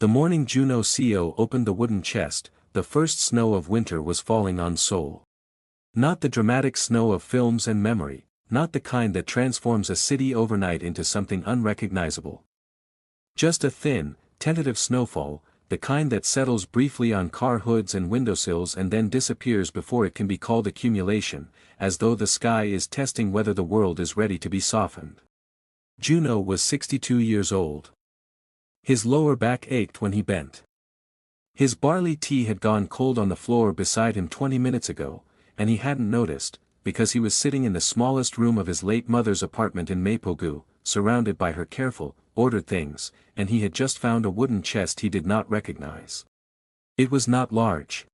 The morning Junho and Yoonseo opened the wooden chest, the first snow of winter was falling on Seoul. Not the dramatic snow of films and memory, not the kind that transforms a city overnight into something unrecognizable. Just a thin, tentative snowfall, the kind that settles briefly on car hoods and windowsills and then disappears before it can be called accumulation, as though the sky is testing whether the world is ready to be softened. Junho was 62 years old. His lower back ached when he bent. His barley tea had gone cold on the floor beside him 20 minutes ago, and he hadn't noticed, because he was sitting in the smallest room of his late mother's apartment in Mapo-gu, surrounded by her careful, ordered things, and he had just found a wooden chest he did not recognize. It was not large.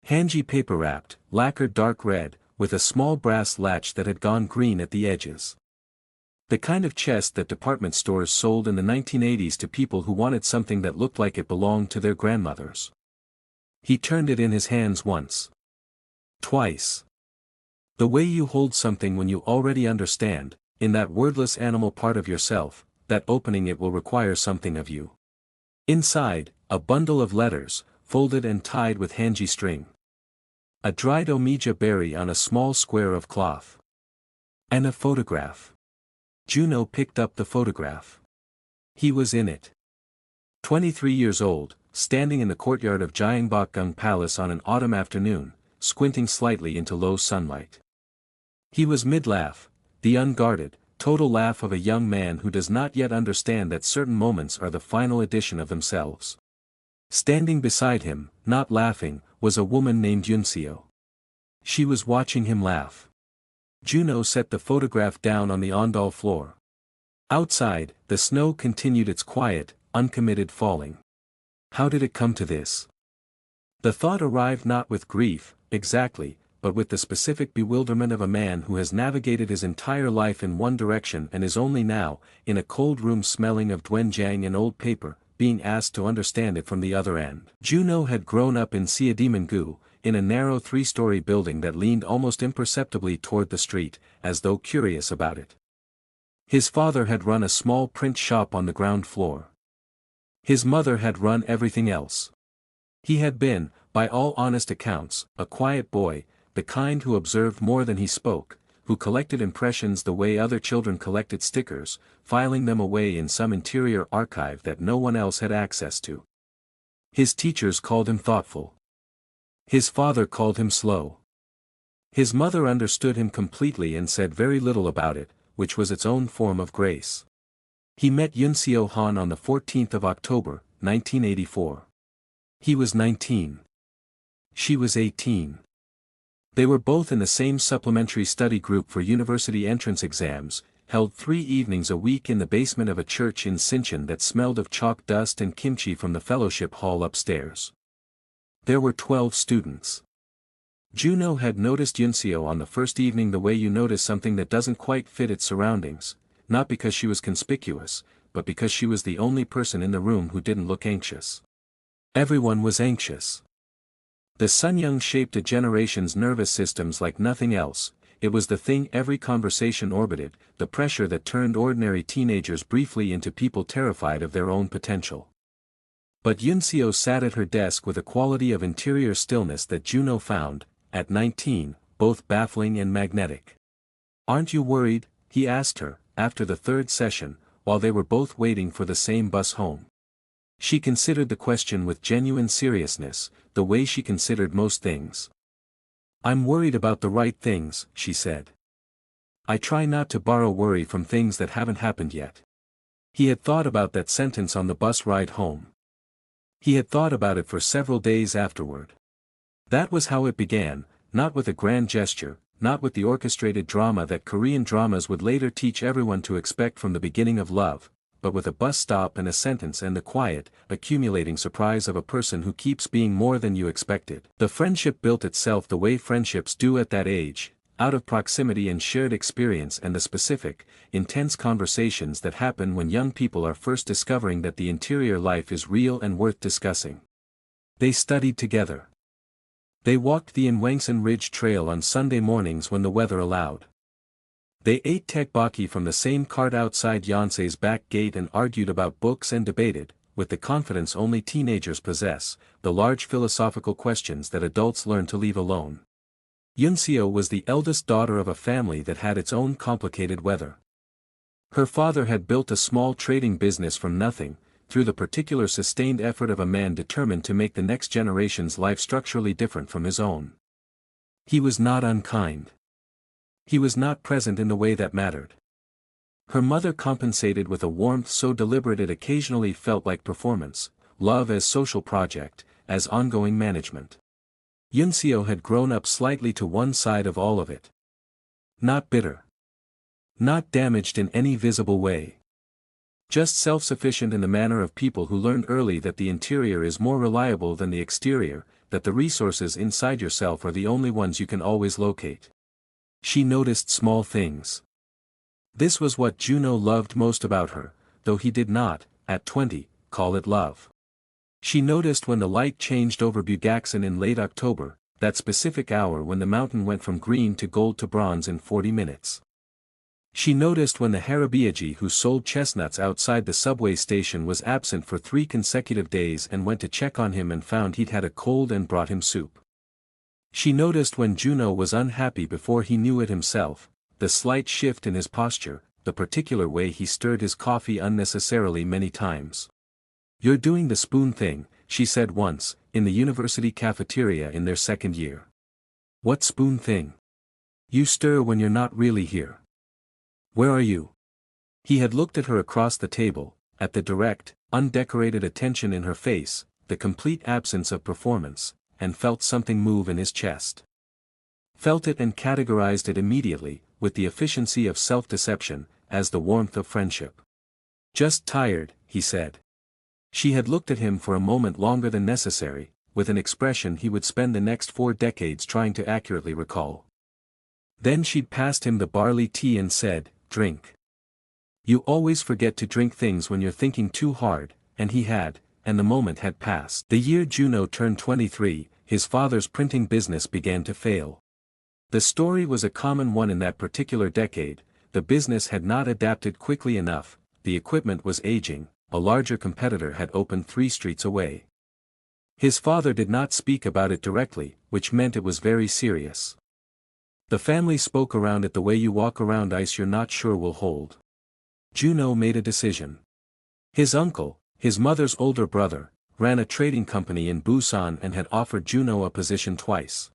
Hanji paper wrapped, lacquered dark red, with a small brass latch that had gone green at the edges. The kind of chest that department stores sold in the 1980s to people who wanted something that looked like it belonged to their grandmothers. He turned it in his hands once. Twice. The way you hold something when you already understand, in that wordless animal part of yourself, that opening it will require something of you. Inside, a bundle of letters, folded and tied with hanji string. A dried omija berry on a small square of cloth. And a photograph. Junho picked up the photograph. He was in it. 23 years old, standing in the courtyard of Gyeongbokgung Palace on an autumn afternoon, squinting slightly into low sunlight. He was mid-laugh, the unguarded, total laugh of a young man who does not yet understand that certain moments are the final edition of themselves. Standing beside him, not laughing, was a woman named Yoonseo. She was watching him laugh. Junho set the photograph down on the ondal floor. Outside, the snow continued its quiet, uncommitted falling. How did it come to this? The thought arrived not with grief, exactly, but with the specific bewilderment of a man who has navigated his entire life in one direction and is only now, in a cold room smelling of doenjang and old paper, being asked to understand it from the other end. Junho had grown up in Seoul, in a narrow 3-story building that leaned almost imperceptibly toward the street, as though curious about it. His father had run a small print shop on the ground floor. His mother had run everything else. He had been, by all honest accounts, a quiet boy, the kind who observed more than he spoke, who collected impressions the way other children collected stickers, filing them away in some interior archive that no one else had access to. His teachers called him thoughtful. His father called him slow. His mother understood him completely and said very little about it, which was its own form of grace. He met Yoonseo Han on the 14th of October, 1984. He was 19. She was 18. They were both in the same supplementary study group for university entrance exams, held 3 evenings a week in the basement of a church in Sinchon that smelled of chalk dust and kimchi from the fellowship hall upstairs. There were 12 students. Junho had noticed Yoonseo on the first evening the way you notice something that doesn't quite fit its surroundings, not because she was conspicuous, but because she was the only person in the room who didn't look anxious. Everyone was anxious. The Sunyoung shaped a generation's nervous systems like nothing else. It was the thing every conversation orbited, the pressure that turned ordinary teenagers briefly into people terrified of their own potential. But Yoonseo sat at her desk with a quality of interior stillness that Junho found, at 19, both baffling and magnetic. "Aren't you worried?" he asked her, after the 3rd session, while they were both waiting for the same bus home. She considered the question with genuine seriousness, the way she considered most things. "I'm worried about the right things," she said. "I try not to borrow worry from things that haven't happened yet." He had thought about that sentence on the bus ride home. He had thought about it for several days afterward. That was how it began, not with a grand gesture, not with the orchestrated drama that Korean dramas would later teach everyone to expect from the beginning of love, but with a bus stop and a sentence and the quiet, accumulating surprise of a person who keeps being more than you expected. The friendship built itself the way friendships do at that age, out of proximity and shared experience and the specific, intense conversations that happen when young people are first discovering that the interior life is real and worth discussing. They studied together. They walked the Inwangsan Ridge Trail on Sunday mornings when the weather allowed. They ate tteokbokki from the same cart outside Yonsei's back gate and argued about books and debated, with the confidence only teenagers possess, the large philosophical questions that adults learn to leave alone. Yoonseo was the eldest daughter of a family that had its own complicated weather. Her father had built a small trading business from nothing, through the particular sustained effort of a man determined to make the next generation's life structurally different from his own. He was not unkind. He was not present in the way that mattered. Her mother compensated with a warmth so deliberate it occasionally felt like performance, love as social project, as ongoing management. Yoonseo had grown up slightly to one side of all of it. Not bitter. Not damaged in any visible way. Just self-sufficient in the manner of people who learned early that the interior is more reliable than the exterior, that the resources inside yourself are the only ones you can always locate. She noticed small things. This was what Junho loved most about her, though he did not, at 20, call it love. She noticed when the light changed over Bugaksan in late October, that specific hour when the mountain went from green to gold to bronze in 40 minutes. She noticed when the Harabiaji who sold chestnuts outside the subway station was absent for 3 consecutive days and went to check on him and found he'd had a cold and brought him soup. She noticed when Junho was unhappy before he knew it himself, the slight shift in his posture, the particular way he stirred his coffee unnecessarily many times. "You're doing the spoon thing," she said once, in the university cafeteria in their second year. "What spoon thing? You stir when you're not really here. Where are you?" He had looked at her across the table, at the direct, undecorated attention in her face, the complete absence of performance, and felt something move in his chest. Felt it and categorized it immediately, with the efficiency of self-deception, as the warmth of friendship. "Just tired," he said. She had looked at him for a moment longer than necessary, with an expression he would spend the next 4 decades trying to accurately recall. Then she'd passed him the barley tea and said, "Drink. You always forget to drink things when you're thinking too hard," and he had, and the moment had passed. The year Junho turned 23, his father's printing business began to fail. The story was a common one in that particular decade, the business had not adapted quickly enough, the equipment was aging, a larger competitor had opened 3 streets away. His father did not speak about it directly, which meant it was very serious. The family spoke around it the way you walk around ice you're not sure will hold. Junho made a decision. His uncle, his mother's older brother, ran a trading company in Busan and had offered Junho a position twice.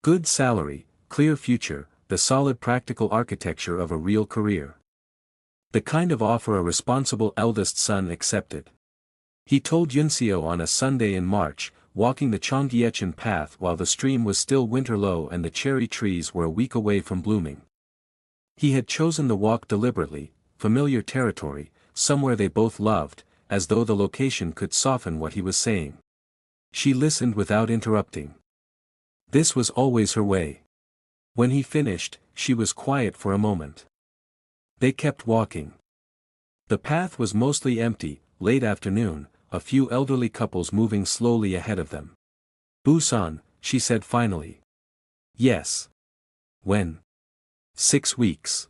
Good salary, clear future, the solid practical architecture of a real career. The kind of offer a responsible eldest son accepted. He told Yoonseo on a Sunday in March, walking the Cheonggyecheon path while the stream was still winter low and the cherry trees were a week away from blooming. He had chosen the walk deliberately, familiar territory, somewhere they both loved, as though the location could soften what he was saying. She listened without interrupting. This was always her way. When he finished, she was quiet for a moment. They kept walking. The path was mostly empty, late afternoon, a few elderly couples moving slowly ahead of them. "Busan," she said finally. "Yes." "When?" "6 weeks."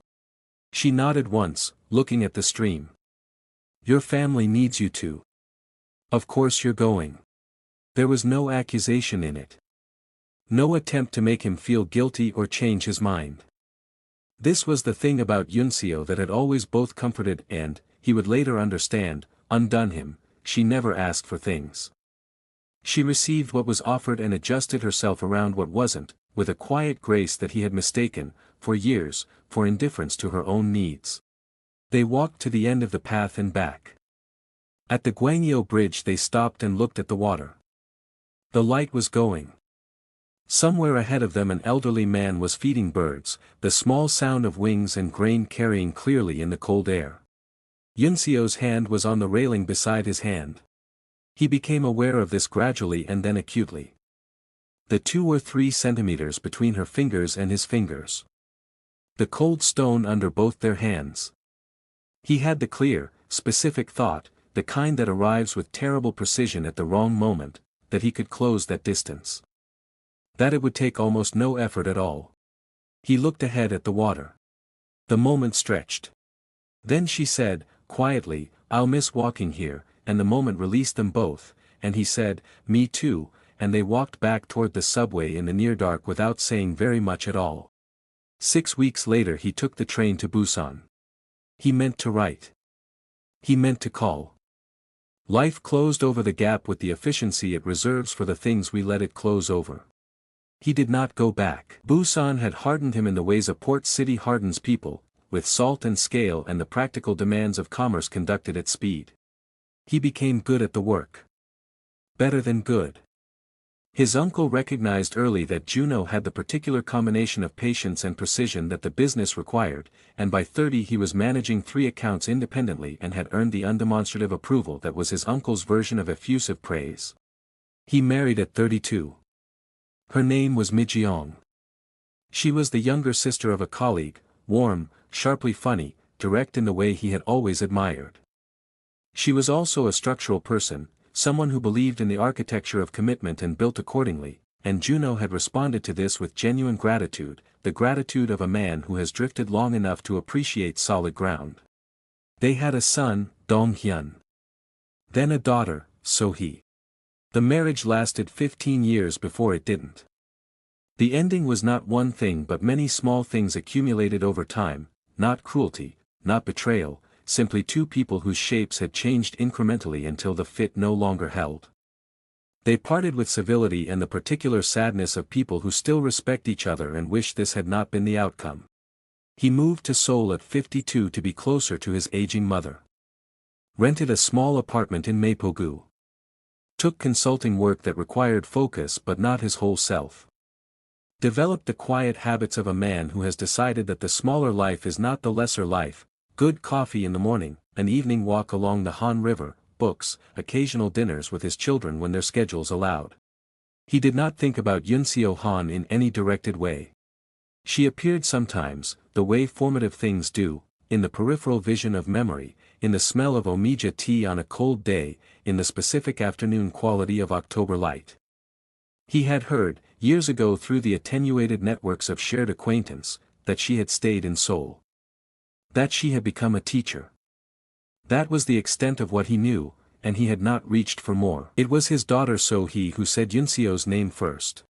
She nodded once, looking at the stream. "Your family needs you to." "Of course you're going." There was no accusation in it. No attempt to make him feel guilty or change his mind. This was the thing about Yoonseo that had always both comforted and, he would later understand, undone him. She never asked for things. She received what was offered and adjusted herself around what wasn't, with a quiet grace that he had mistaken, for years, for indifference to her own needs. They walked to the end of the path and back. At the Gwangyeo Bridge they stopped and looked at the water. The light was going. Somewhere ahead of them an elderly man was feeding birds, the small sound of wings and grain carrying clearly in the cold air. Yoonseo's hand was on the railing beside his hand. He became aware of this gradually and then acutely. The 2 or 3 centimeters between her fingers and his fingers. The cold stone under both their hands. He had the clear, specific thought, the kind that arrives with terrible precision at the wrong moment, that he could close that distance. That it would take almost no effort at all. He looked ahead at the water. The moment stretched. Then she said, quietly, "I'll miss walking here, and the moment released them both, and he said, "Me too," and they walked back toward the subway in the near dark without saying very much at all. 6 weeks later he took the train to Busan. He meant to write. He meant to call. Life closed over the gap with the efficiency it reserves for the things we let it close over. He did not go back. Busan had hardened him in the ways a port city hardens people, with salt and scale and the practical demands of commerce conducted at speed. He became good at the work. Better than good. His uncle recognized early that Junho had the particular combination of patience and precision that the business required, and by 30 he was managing 3 accounts independently and had earned the undemonstrative approval that was his uncle's version of effusive praise. He married at 32. Her name was Mi-jeong. She was the younger sister of a colleague, warm, sharply funny, direct in the way he had always admired. She was also a structural person, someone who believed in the architecture of commitment and built accordingly, and Junho had responded to this with genuine gratitude, the gratitude of a man who has drifted long enough to appreciate solid ground. They had a son, Dong-hyun. Then a daughter, So-hee. The marriage lasted 15 years before it didn't. The ending was not one thing but many small things accumulated over time, not cruelty, not betrayal, simply 2 people whose shapes had changed incrementally until the fit no longer held. They parted with civility and the particular sadness of people who still respect each other and wish this had not been the outcome. He moved to Seoul at 52 to be closer to his aging mother. Rented a small apartment in Mapo-gu. Took consulting work that required focus but not his whole self. Developed the quiet habits of a man who has decided that the smaller life is not the lesser life. Good coffee in the morning, an evening walk along the Han River, books, occasional dinners with his children when their schedules allowed. He did not think about Yoonseo Han in any directed way. She appeared sometimes, the way formative things do, in the peripheral vision of memory, in the smell of omija tea on a cold day, in the specific afternoon quality of October light. He had heard, years ago through the attenuated networks of shared acquaintance, that she had stayed in Seoul. That she had become a teacher. That was the extent of what he knew, and he had not reached for more. It was his daughter So-hee who said Yoonseo's name first.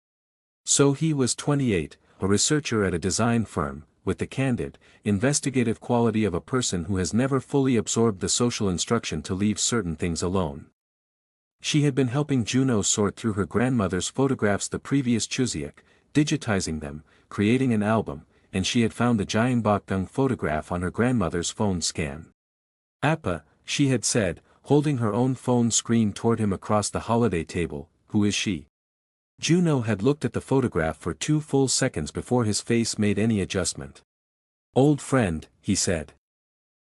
So-hee was 28, a researcher at a design firm, with the candid, investigative quality of a person who has never fully absorbed the social instruction to leave certain things alone. She had been helping Junho sort through her grandmother's photographs the previous Chuseok, digitizing them, creating an album, and she had found the Gyeongbokgung photograph on her grandmother's phone scan. "Appa," she had said, holding her own phone screen toward him across the holiday table, "who is she?" Junho had looked at the photograph for 2 full seconds before his face made any adjustment. "Old friend," he said.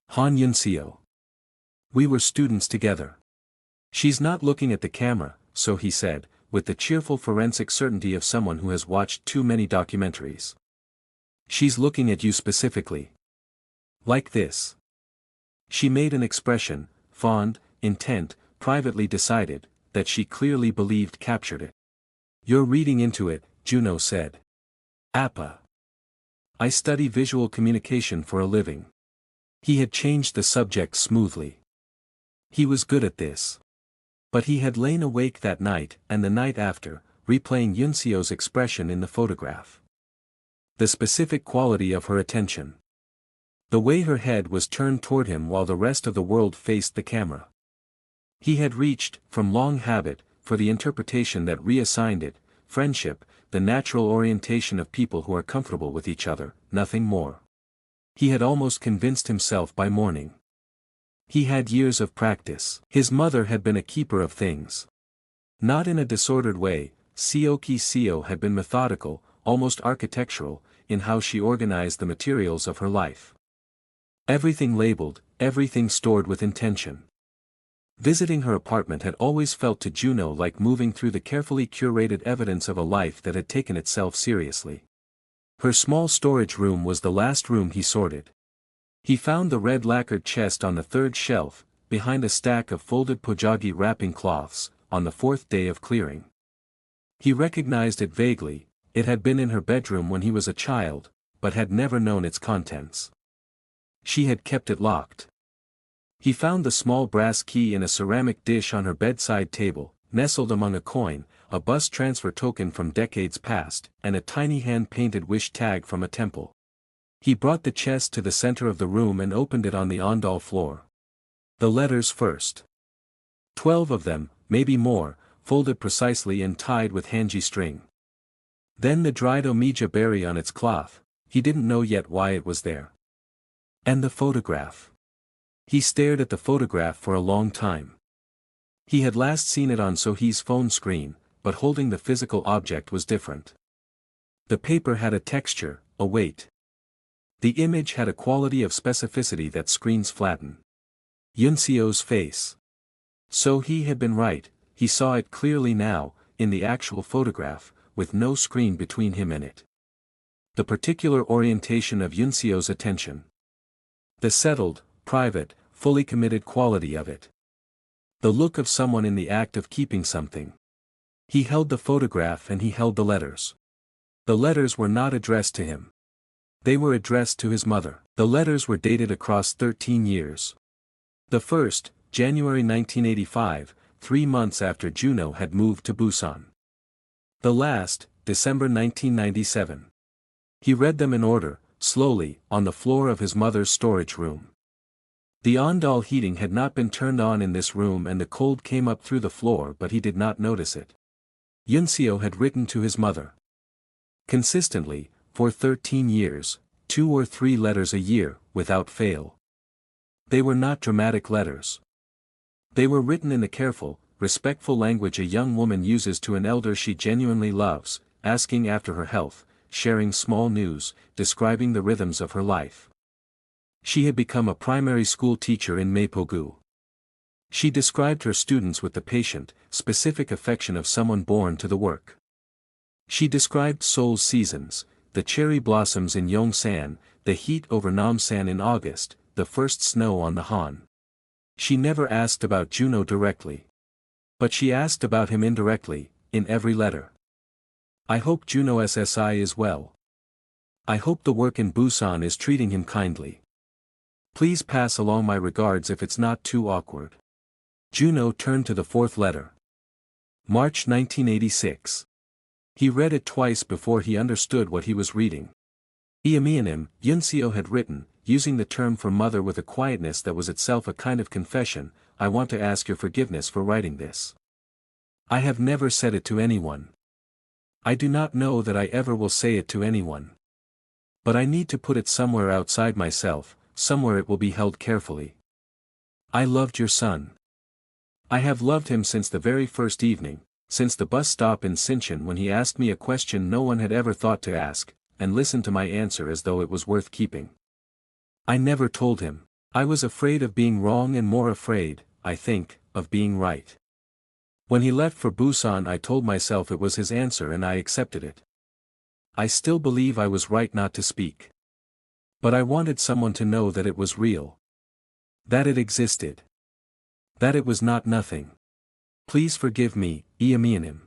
"Han Yoonseo. We were students together." "She's not looking at the camera," so he said, with the cheerful forensic certainty of someone who has watched too many documentaries. "She's looking at you specifically. Like this." She made an expression, fond, intent, privately decided, that she clearly believed captured it. "You're reading into it," Junho said. "Appa. I study visual communication for a living." He had changed the subject smoothly. He was good at this. But he had lain awake that night and the night after, replaying Yoonseo's expression in the photograph. The specific quality of her attention. The way her head was turned toward him while the rest of the world faced the camera. He had reached, from long habit, for the interpretation that reassigned it, friendship, the natural orientation of people who are comfortable with each other, nothing more. He had almost convinced himself by morning. He had years of practice. His mother had been a keeper of things. Not in a disordered way, Seo had been methodical, almost architectural, in how she organized the materials of her life. Everything labeled, everything stored with intention. Visiting her apartment had always felt to Junho like moving through the carefully curated evidence of a life that had taken itself seriously. Her small storage room was the last room he sorted. He found the red lacquered chest on the 3rd shelf, behind a stack of folded pojagi wrapping cloths, on the 4th day of clearing. He recognized it vaguely. It had been in her bedroom when he was a child, but had never known its contents. She had kept it locked. He found the small brass key in a ceramic dish on her bedside table, nestled among a coin, a bus transfer token from decades past, and a tiny hand-painted wish tag from a temple. He brought the chest to the center of the room and opened it on the ondal floor. The letters first. 12 of them, maybe more, folded precisely and tied with hanji string. Then the dried omija berry on its cloth, he didn't know yet why it was there. And the photograph. He stared at the photograph for a long time. He had last seen it on Sohee's phone screen, but holding the physical object was different. The paper had a texture, a weight. The image had a quality of specificity that screens flatten. Yoonseo's face. Sohee had been right, he saw it clearly now, in the actual photograph, with no screen between him and it. The particular orientation of Yoonseo's attention. The settled, private, fully committed quality of it. The look of someone in the act of keeping something. He held the photograph and he held the letters. The letters were not addressed to him. They were addressed to his mother. The letters were dated across 13 years. The first, January 1985, 3 months after Junho had moved to Busan. The last, December 1997. He read them in order, slowly, on the floor of his mother's storage room. The ondal heating had not been turned on in this room and the cold came up through the floor, but he did not notice it. Yoonseo had written to his mother. Consistently, for 13 years, 2 or 3 letters a year, without fail. They were not dramatic letters. They were written in the careful, respectful language a young woman uses to an elder she genuinely loves, asking after her health, sharing small news, describing the rhythms of her life. She had become a primary school teacher in Mapo-gu. She described her students with the patient, specific affection of someone born to the work. She described Seoul's seasons, the cherry blossoms in Yongsan, the heat over Namsan in August, the first snow on the Han. She never asked about Junho directly. But she asked about him indirectly, in every letter. I hope Junho SSI is well. I hope the work in Busan is treating him kindly. Please pass along my regards if it's not too awkward. Junho turned to the 4th letter. March 1986. He read it twice before he understood what he was reading. Eomma, Yoonseo had written, using the term for mother with a quietness that was itself a kind of confession, I want to ask your forgiveness for writing this. I have never said it to anyone. I do not know that I ever will say it to anyone. But I need to put it somewhere outside myself, somewhere it will be held carefully. I loved your son. I have loved him since the very first evening, since the bus stop in Sinchon when he asked me a question no one had ever thought to ask, and listened to my answer as though it was worth keeping. I never told him. I was afraid of being wrong and more afraid, I think, of being right. When he left for Busan I told myself it was his answer and I accepted it. I still believe I was right not to speak. But I wanted someone to know that it was real. That it existed. That it was not nothing. Please forgive me, Eomma.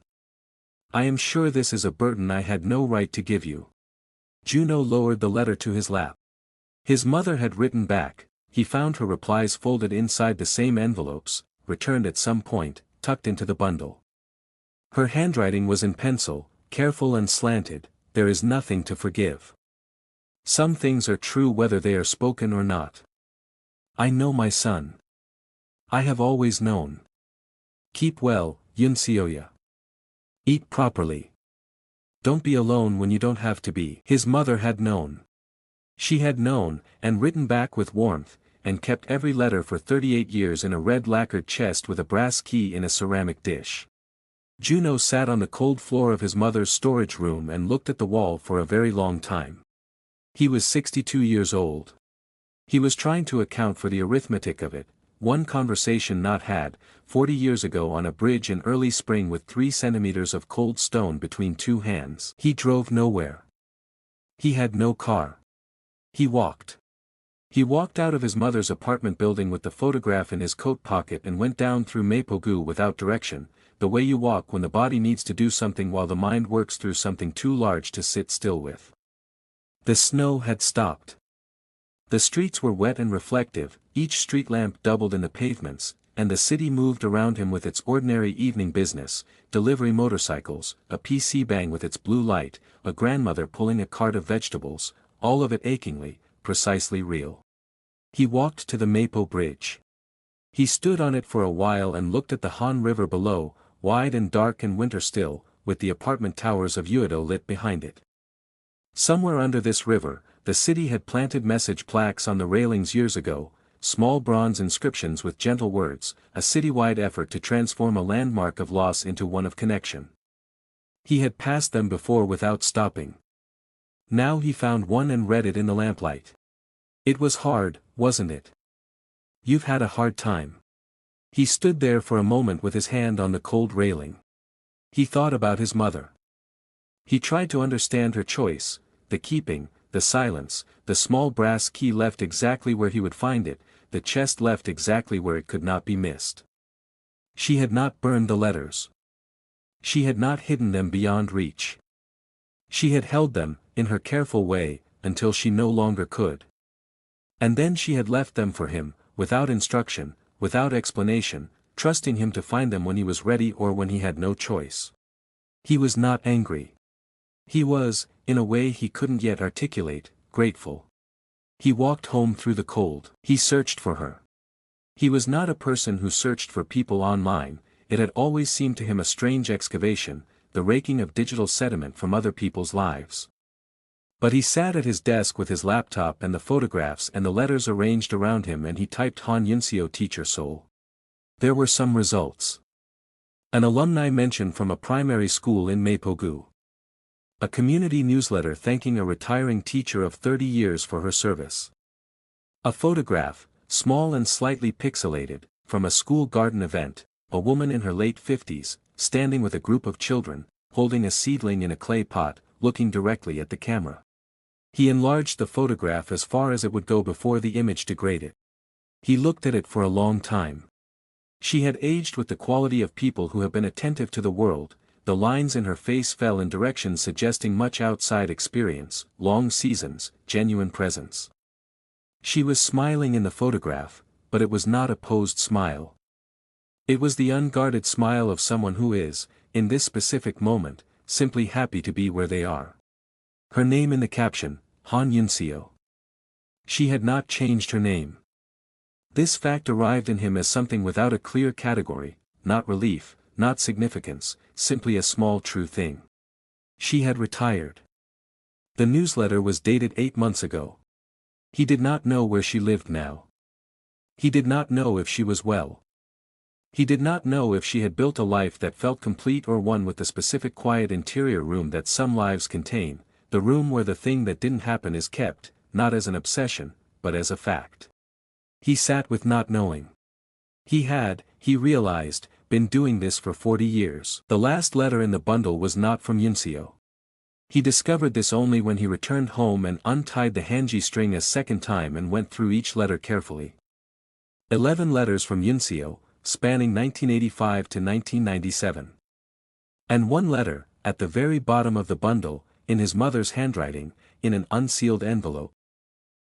I am sure this is a burden I had no right to give you. Junho lowered the letter to his lap. His mother had written back, he found her replies folded inside the same envelopes, returned at some point, tucked into the bundle. Her handwriting was in pencil, careful and slanted, there is nothing to forgive. Some things are true whether they are spoken or not. I know my son. I have always known. Keep well, Yoonseoya. Eat properly. Don't be alone when you don't have to be. His mother had known. She had known, and written back with warmth, and kept every letter for 38 years in a red lacquered chest with a brass key in a ceramic dish. Junho sat on the cold floor of his mother's storage room and looked at the wall for a very long time. He was 62 years old. He was trying to account for the arithmetic of it, one conversation not had, 40 years ago on a bridge in early spring with 3 centimeters of cold stone between 2 hands. He drove nowhere. He had no car. He walked. He walked out of his mother's apartment building with the photograph in his coat pocket and went down through Mapo-gu without direction, the way you walk when the body needs to do something while the mind works through something too large to sit still with. The snow had stopped. The streets were wet and reflective, each street lamp doubled in the pavements, and the city moved around him with its ordinary evening business, delivery motorcycles, a PC bang with its blue light, a grandmother pulling a cart of vegetables, all of it achingly, precisely real. He walked to the Mapo Bridge. He stood on it for a while and looked at the Han River below, wide and dark and winter still, with the apartment towers of Uedo lit behind it. Somewhere under this river, the city had planted message plaques on the railings years ago, small bronze inscriptions with gentle words, a citywide effort to transform a landmark of loss into one of connection. He had passed them before without stopping. Now he found one and read it in the lamplight. It was hard, wasn't it? You've had a hard time. He stood there for a moment with his hand on the cold railing. He thought about his mother. He tried to understand her choice, the keeping, the silence, the small brass key left exactly where he would find it, the chest left exactly where it could not be missed. She had not burned the letters. She had not hidden them beyond reach. She had held them, in her careful way, until she no longer could. And then she had left them for him, without instruction, without explanation, trusting him to find them when he was ready or when he had no choice. He was not angry. He was, in a way he couldn't yet articulate, grateful. He walked home through the cold. He searched for her. He was not a person who searched for people online, it had always seemed to him a strange excavation, the raking of digital sediment from other people's lives. But he sat at his desk with his laptop and the photographs and the letters arranged around him, and he typed Han Yoonseo teacher Seoul. There were some results. An alumni mention from a primary school in Mapo-gu. A community newsletter thanking a retiring teacher of 30 years for her service. A photograph, small and slightly pixelated, from a school garden event, a woman in her late 50s, standing with a group of children, holding a seedling in a clay pot, looking directly at the camera. He enlarged the photograph as far as it would go before the image degraded. He looked at it for a long time. She had aged with the quality of people who have been attentive to the world. The lines in her face fell in directions suggesting much outside experience, long seasons, genuine presence. She was smiling in the photograph, but it was not a posed smile. It was the unguarded smile of someone who is, in this specific moment, simply happy to be where they are. Her name in the caption, Han Yoonseo. She had not changed her name. This fact arrived in him as something without a clear category, not relief, not significance, simply a small true thing. She had retired. The newsletter was dated 8 months ago. He did not know where she lived now. He did not know if she was well. He did not know if she had built a life that felt complete or one with the specific quiet interior room that some lives contain, the room where the thing that didn't happen is kept, not as an obsession, but as a fact. He sat with not knowing. He had, he realized, been doing this for 40 years. The last letter in the bundle was not from Yoonseo. He discovered this only when he returned home and untied the hanji string a second time and went through each letter carefully. 11 letters from Yoonseo, spanning 1985 to 1997. And one letter, at the very bottom of the bundle, in his mother's handwriting, in an unsealed envelope.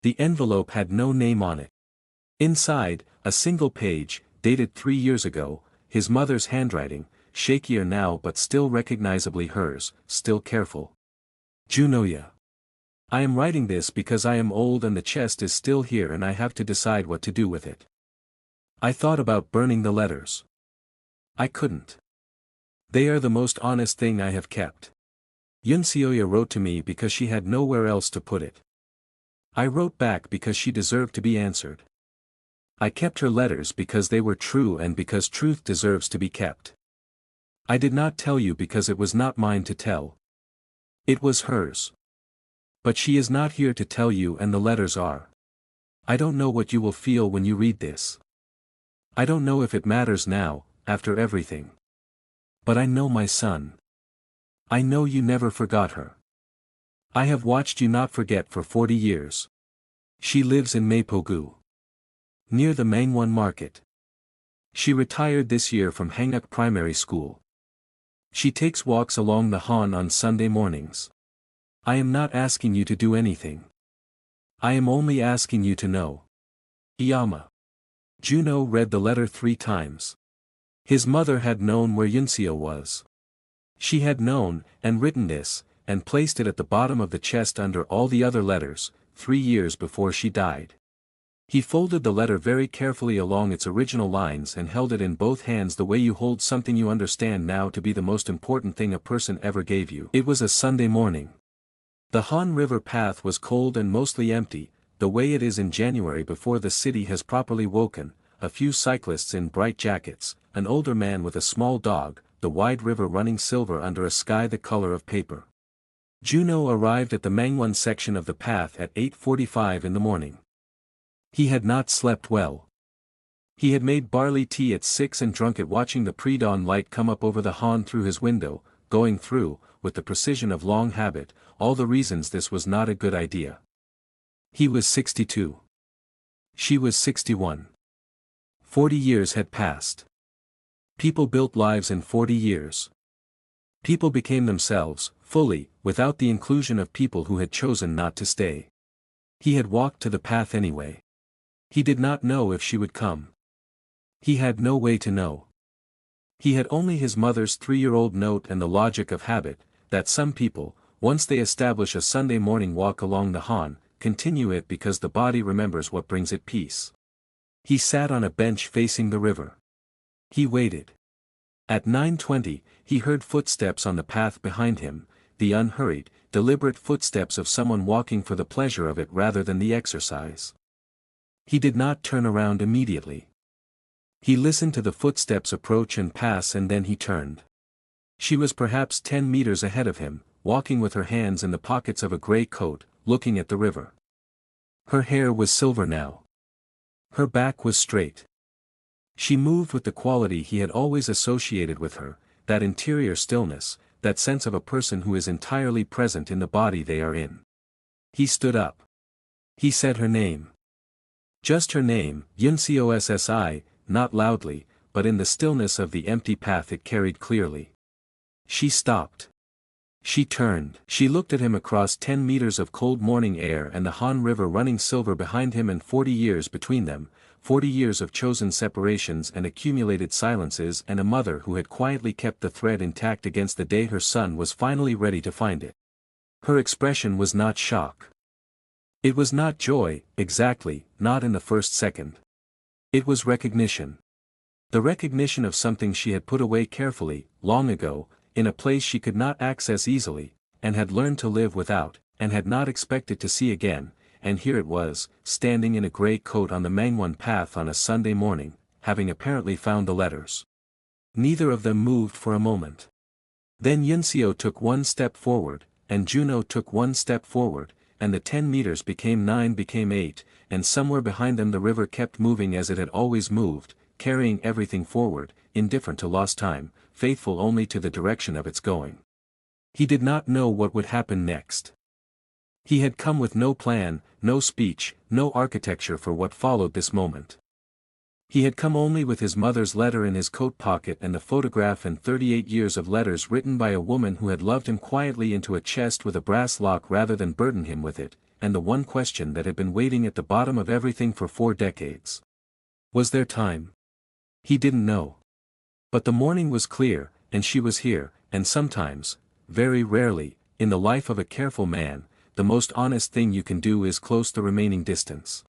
The envelope had no name on it. Inside, a single page, dated 3 years ago, his mother's handwriting, shakier now but still recognizably hers, still careful. Junho. I am writing this because I am old and the chest is still here and I have to decide what to do with it. I thought about burning the letters. I couldn't. They are the most honest thing I have kept. Yoonseo wrote to me because she had nowhere else to put it. I wrote back because she deserved to be answered. I kept her letters because they were true and because truth deserves to be kept. I did not tell you because it was not mine to tell. It was hers. But she is not here to tell you and the letters are. I don't know what you will feel when you read this. I don't know if it matters now, after everything. But I know my son. I know you never forgot her. I have watched you not forget for 40 years. She lives in Mapo-gu. Near the Mangwon market. She retired this year from Hanguk Primary School. She takes walks along the Han on Sunday mornings. I am not asking you to do anything. I am only asking you to know. Eomma. Junho read the letter 3 times. His mother had known where Yoonseo was. She had known, and written this, and placed it at the bottom of the chest under all the other letters, 3 years before she died. He folded the letter very carefully along its original lines and held it in both hands the way you hold something you understand now to be the most important thing a person ever gave you. It was a Sunday morning. The Han River path was cold and mostly empty, the way it is in January before the city has properly woken, a few cyclists in bright jackets, an older man with a small dog, the wide river running silver under a sky the color of paper. Junho arrived at the Mangwon section of the path at 8:45 in the morning. He had not slept well. He had made barley tea at 6 and drunk it watching the pre-dawn light come up over the Han through his window, going through, with the precision of long habit, all the reasons this was not a good idea. He was 62. She was 61. 40 years had passed. People built lives in 40 years. People became themselves, fully, without the inclusion of people who had chosen not to stay. He had walked to the path anyway. He did not know if she would come. He had no way to know. He had only his mother's 3-year-old note and the logic of habit, that some people, once they establish a Sunday morning walk along the Han, continue it because the body remembers what brings it peace. He sat on a bench facing the river. He waited. At 9:20, he heard footsteps on the path behind him, the unhurried, deliberate footsteps of someone walking for the pleasure of it rather than the exercise. He did not turn around immediately. He listened to the footsteps approach and pass and then he turned. She was perhaps 10 meters ahead of him, walking with her hands in the pockets of a gray coat, looking at the river. Her hair was silver now. Her back was straight. She moved with the quality he had always associated with her, that interior stillness, that sense of a person who is entirely present in the body they are in. He stood up. He said her name. Just her name, Yoonseo SSI, not loudly, but in the stillness of the empty path it carried clearly. She stopped. She turned. She looked at him across 10 meters of cold morning air and the Han River running silver behind him and 40 years between them, 40 years of chosen separations and accumulated silences and a mother who had quietly kept the thread intact against the day her son was finally ready to find it. Her expression was not shock. It was not joy, exactly, not in the first second. It was recognition. The recognition of something she had put away carefully, long ago, in a place she could not access easily, and had learned to live without, and had not expected to see again, and here it was, standing in a grey coat on the Mangwon path on a Sunday morning, having apparently found the letters. Neither of them moved for a moment. Then Yoonseo took one step forward, and Junho took one step forward, and the 10 meters became 9 became 8, and somewhere behind them the river kept moving as it had always moved, carrying everything forward, indifferent to lost time, faithful only to the direction of its going. He did not know what would happen next. He had come with no plan, no speech, no architecture for what followed this moment. He had come only with his mother's letter in his coat pocket and the photograph and 38 years of letters written by a woman who had loved him quietly into a chest with a brass lock rather than burden him with it, and the one question that had been waiting at the bottom of everything for 4 decades. Was there time? He didn't know. But the morning was clear, and she was here, and sometimes, very rarely, in the life of a careful man, the most honest thing you can do is close the remaining distance.